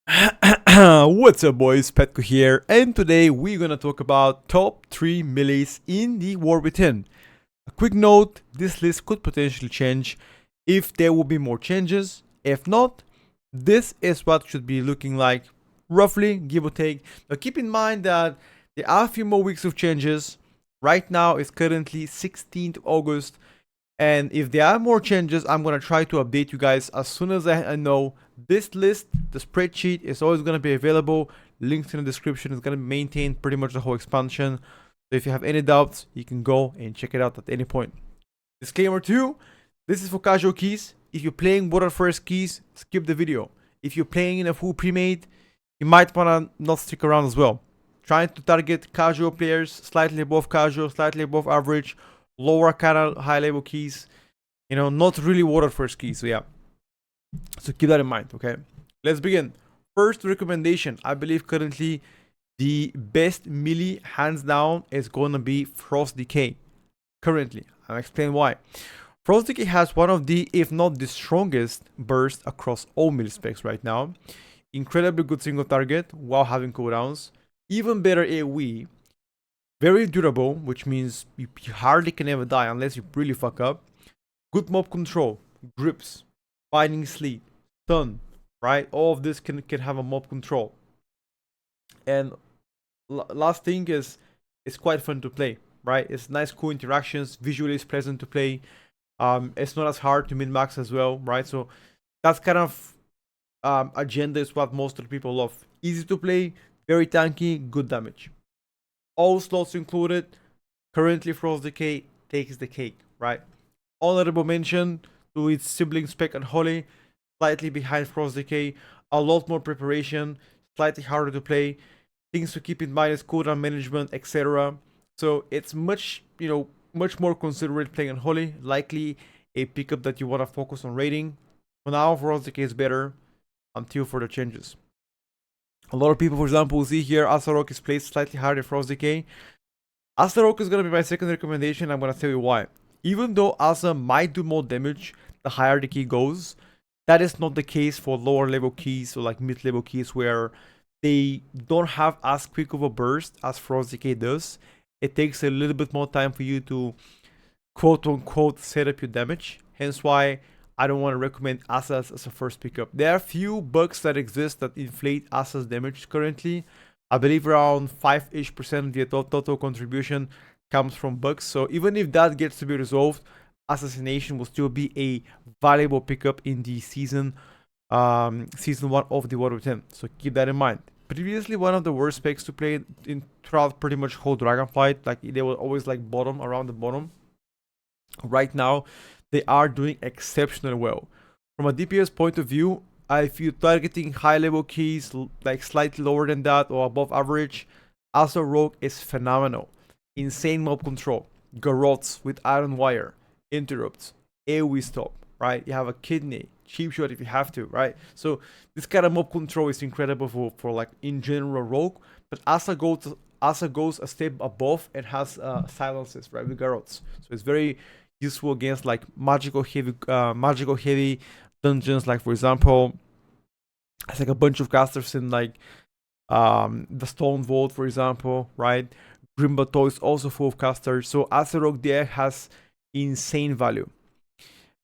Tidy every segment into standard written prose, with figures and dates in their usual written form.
What's up, boys? Petko here, and today we're gonna talk about top 3 melees in the War Within. A quick note, this list could potentially change if there will be more changes. If not, this is what should be looking like, roughly, give or take. Now keep in mind that there are a few more weeks of changes. Right now it's currently 16th August, and if there are more changes, I'm gonna try to update you guys as soon as I know. This list, the spreadsheet, is always gonna be available. Links in the description. Is gonna maintain pretty much the whole expansion. So if you have any doubts, you can go and check it out at any point. Disclaimer 2, this is for casual keys. If you're playing Water First keys, skip the video. If you're playing in a full pre-made, you might wanna not stick around as well. Trying to target casual players, slightly above casual, slightly above average, lower kind of high level keys, not really Water First keys. So yeah, so keep that in mind. Okay, let's begin. First recommendation, I believe currently the best melee hands down is gonna be Frost Decay. Currently, I'll explain why. Frost Decay has one of the, if not the strongest burst across all melee specs right now. Incredibly good single target while having cooldowns. Even better AoE. Very durable, which means you hardly can ever die unless you really fuck up. Good mob control, grips, binding sleep, stun, right? All of this can have a mob control. And last thing is, it's quite fun to play, right? It's nice, cool interactions. Visually, it's pleasant to play. It's not as hard to min-max as well, right? So that's kind of agenda is what most of the people love. Easy to play, very tanky, good damage. All slots included. Currently, Frost Decay takes the cake, right? Honorable mention to its sibling spec and Holy, slightly behind Frost Decay. A lot more preparation, slightly harder to play. Things to keep in mind is cooldown management, etc. So it's much more considerate playing on Holy. Likely a pickup that you want to focus on rating. For now, Frost Decay is better until further changes. A lot of people, for example, will see here Asaro Rogue is placed slightly higher than Frost Decay. Asaro Rogue is going to be my second recommendation. I'm going to tell you why. Even though Asa might do more damage the higher the key goes, that is not the case for lower level keys or like mid level keys where they don't have as quick of a burst as Frost Decay does. It takes a little bit more time for you to quote unquote set up your damage. Hence why I don't want to recommend Asa's as a first pickup. There are few bugs that exist that inflate Asa's damage currently. I believe around 5-ish% of the total contribution comes from bugs. So even if that gets to be resolved, Assassination will still be a valuable pickup in the season 1 of the War Within. So keep that in mind. Previously, one of the worst specs to play in throughout pretty much whole Dragonflight. Like they were always like around the bottom. Right now, they are doing exceptionally well. From a DPS point of view, if you're targeting high level keys, like slightly lower than that or above average, Asaro Rogue is phenomenal. Insane mob control, garrotes with iron wire, interrupts, AoE stop, right? You have a kidney, cheap shot if you have to, right? So this kind of mob control is incredible for like in general Rogue, but Asa goes a step above and has silences, right, with garrotes. So it's very useful against like magical heavy dungeons, like for example it's like a bunch of casters in like the Stone Vault, for example, right? Grimbato is also full of casters, so Asaro Rogue there has insane value.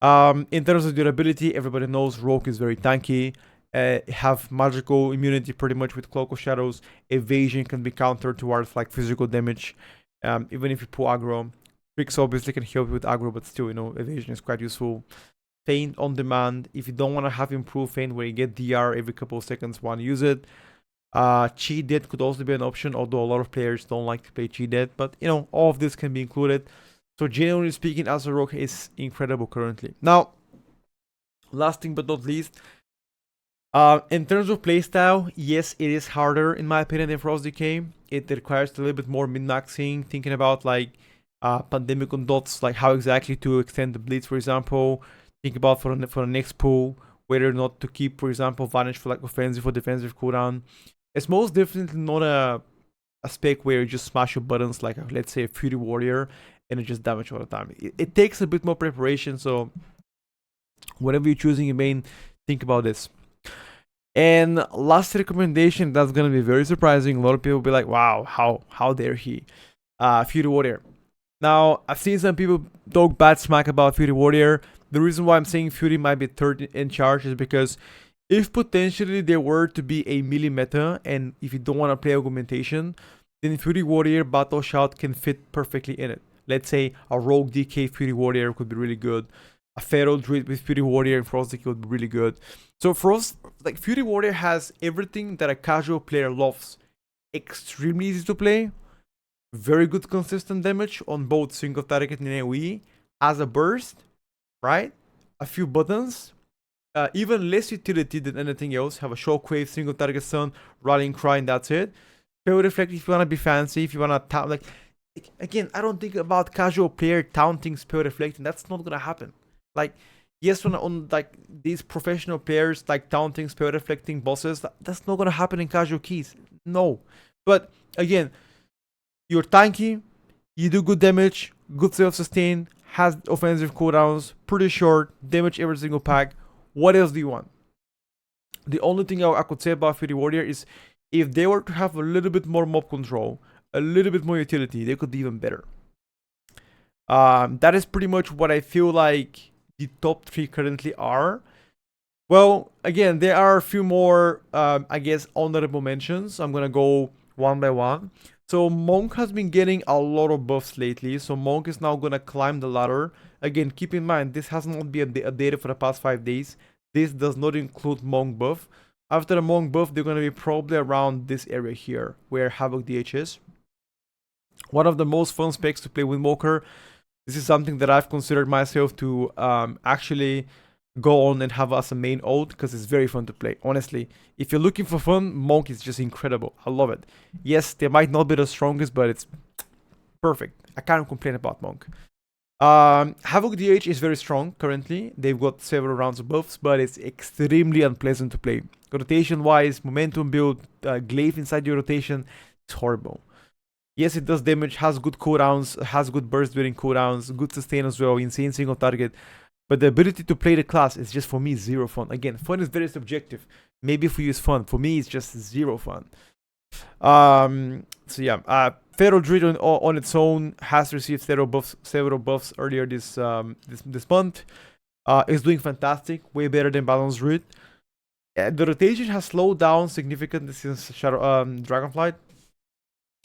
In terms of durability, everybody knows Rogue is very tanky. Have magical immunity pretty much with Cloak of Shadows. Evasion can be countered towards like physical damage, even if you pull aggro. Tricks obviously can help you with aggro, but still, evasion is quite useful. Feint on demand. If you don't want to have improved feint where you get DR every couple of seconds while you use it. Cheat dead could also be an option, although a lot of players don't like to play cheat dead. But, all of this can be included. So generally speaking, Asaro Rogue is incredible currently. Now, last thing but not least, in terms of playstyle, yes, it is harder in my opinion than Frost Decay. It requires a little bit more min-maxing, thinking about like pandemic on dots, like how exactly to extend the blitz, for example. Think about for the next pull, whether or not to keep, for example, Vanish for like offensive or defensive cooldown. It's most definitely not a spec where you just smash your buttons like, let's say, a Feud Warrior and it just damage all the time. It takes a bit more preparation, so whatever you're choosing your main, think about this. And last recommendation that's gonna be very surprising. A lot of people will be like, "Wow, how dare he?" Feud Warrior. Now, I've seen some people talk bad smack about Fury Warrior. The reason why I'm saying Fury might be third in charge is because if potentially there were to be a melee meta, and if you don't want to play augmentation, then Fury Warrior Battle Shout can fit perfectly in it. Let's say a Rogue Decay Fury Warrior could be really good. A Feral Druid with Fury Warrior and Frost Decay would be really good. So Frost, like Fury Warrior has everything that a casual player loves. Extremely easy to play. Very good consistent damage on both single target and AoE. As a burst, right? A few buttons. Even less utility than anything else. Have a shockwave, single target stun, rallying cry, and that's it. Spell reflect if you wanna be fancy, if you wanna taunt. Like again, I don't think about casual player taunting spell reflecting. That's not gonna happen. Like yes, on like these professional players like taunting spell reflecting bosses, that's not gonna happen in casual keys. No, but again, you're tanky, you do good damage, good self-sustain, has offensive cooldowns, pretty short, damage every single pack. What else do you want? The only thing I could say about Fury Warrior is if they were to have a little bit more mob control, a little bit more utility, they could be even better. That is pretty much what I feel like the top 3 currently are. Well, again, there are a few more, I guess, honorable mentions. I'm gonna go one by one. So Monk has been getting a lot of buffs lately. So Monk is now gonna climb the ladder. Again, keep in mind, this has not been updated for the past 5 days. This does not include Monk buff. After the Monk buff, they're gonna be probably around this area here, where Havoc DH is. One of the most fun specs to play Windwalker. This is something that I've considered myself to actually go on and have as a main ult, because it's very fun to play. Honestly, if you're looking for fun, Monk is just incredible. I love it. Yes, they might not be the strongest, but it's perfect. I can't complain about Monk. Havoc DH is very strong currently. They've got several rounds of buffs, but it's extremely unpleasant to play. Rotation wise, momentum build, glaive inside your rotation, it's horrible. Yes, it does damage, has good cooldowns, has good burst during cooldowns, good sustain as well, insane single target. But the ability to play the class is just, for me, zero fun. Again, fun is very subjective. Maybe for you it's fun. For me, it's just zero fun. So yeah, Feral Druid on its own has received several buffs earlier this month. It's doing fantastic, way better than Balance Druid. The rotation has slowed down significantly since Dragonflight.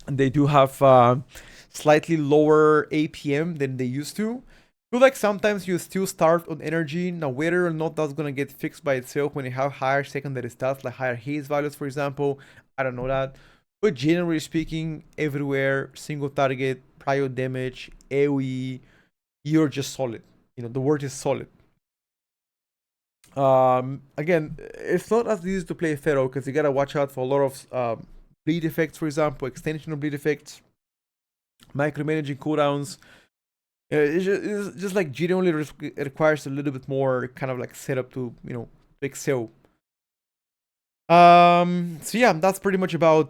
And they do have slightly lower APM than they used to. I feel like sometimes you still start on energy. Now, whether or not that's gonna get fixed by itself when you have higher secondary stats, like higher haze values, for example, I don't know that. But generally speaking, everywhere, single target, prior damage, AoE, you're just solid. You know, the word is solid. Again, it's not as easy to play Feral because you gotta watch out for a lot of bleed effects, for example, extension of bleed effects, micromanaging cooldowns. It's just like generally requires a little bit more kind of like setup to, you know, excel. So yeah, that's pretty much about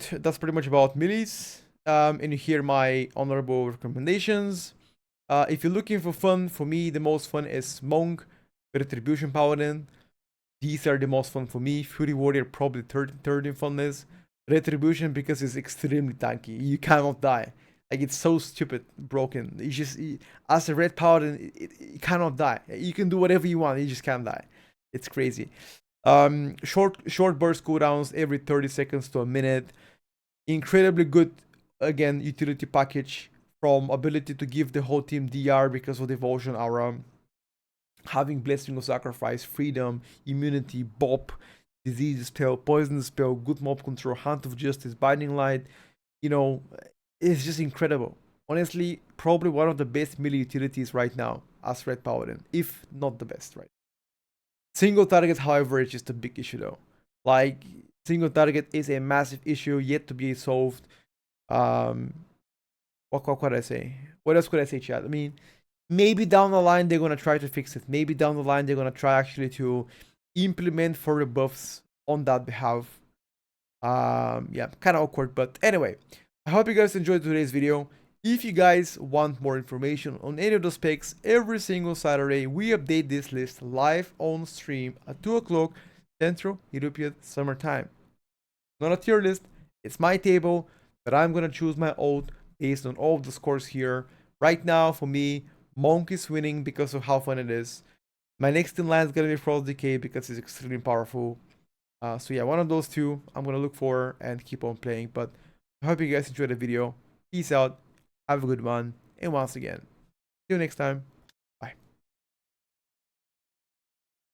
melees. And here my honorable recommendations. If you're looking for fun, for me the most fun is Monk, Retribution Paladin. These are the most fun for me. Fury Warrior probably third in funness. Retribution because it's extremely tanky. You cannot die. Like, it's so stupid broken. You just, as a red paladin, it cannot die. You can do whatever you want, you just can't die. It's crazy. Short burst cooldowns every 30 seconds to a minute. Incredibly good, again, utility package, from ability to give the whole team DR because of Devotion Aura, having Blessing of Sacrifice, Freedom, Immunity, Bop, Disease Spell, Poison Spell, good mob control, Hand of Justice, Binding Light. You know, it's just incredible. Honestly, probably one of the best melee utilities right now as Red Paladin, if not the best, right? Single target, however, is just a big issue though. Like, single target is a massive issue yet to be solved. What could I say? What else could I say, chat? I mean, maybe down the line they're gonna try to fix it. Maybe down the line they're gonna try actually to implement further buffs on that behalf. Yeah, kind of awkward, but anyway, I hope you guys enjoyed today's video. If you guys want more information on any of those specs, every single Saturday we update this list live on stream at 2 o'clock Central European Summertime. Not a tier list, it's my table that I'm gonna choose my oath based on all of the scores here. Right now, for me, Monk is winning because of how fun it is. My next in line is gonna be Frost Decay because it's extremely powerful. So yeah, one of those two I'm gonna look for and keep on playing. But I hope you guys enjoyed the video. Peace out, have a good one, and once again, see you next time.